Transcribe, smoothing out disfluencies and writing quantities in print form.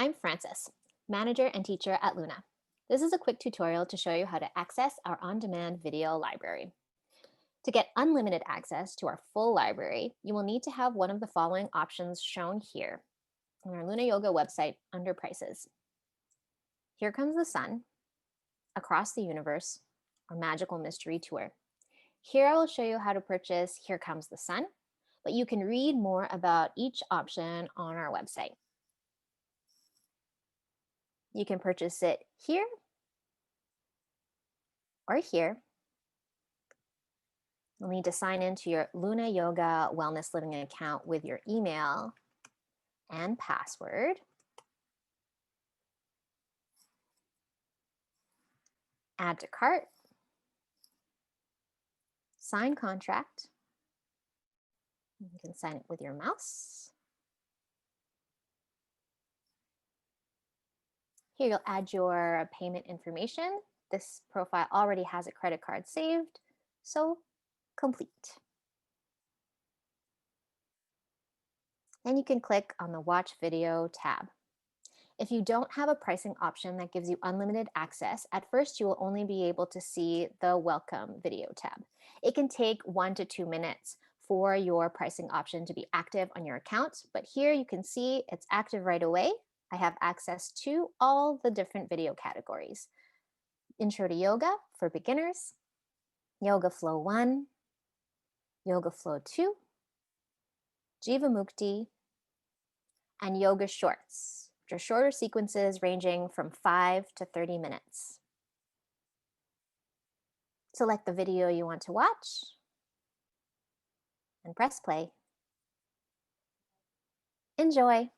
I'm Frances, manager and teacher at Luna. This is a quick tutorial to show you how to access our on-demand video library. To get unlimited access to our full library, you will need to have one of the following options shown here on our Luna Yoga website under Prices. Here Comes the Sun, Across the Universe, or Magical Mystery Tour. Here I will show you how to purchase Here Comes the Sun, but you can read more about each option on our website. You can purchase it here or here. You'll need to sign into your Luna Yoga Wellness Living account with your email and password. Add to cart. Sign contract. You can sign it with your mouse. Here you'll add your payment information. This profile already has a credit card saved, so complete. Then you can click on the Watch Video tab. If you don't have a pricing option that gives you unlimited access, at first you will only be able to see the Welcome Video tab. It can take 1 to 2 minutes for your pricing option to be active on your account, but here you can see it's active right away. I have access to all the different video categories. Intro to Yoga for beginners, Yoga Flow 1, Yoga Flow 2, Jivamukti, and Yoga Shorts, which are shorter sequences ranging from 5 to 30 minutes. Select the video you want to watch and press play. Enjoy!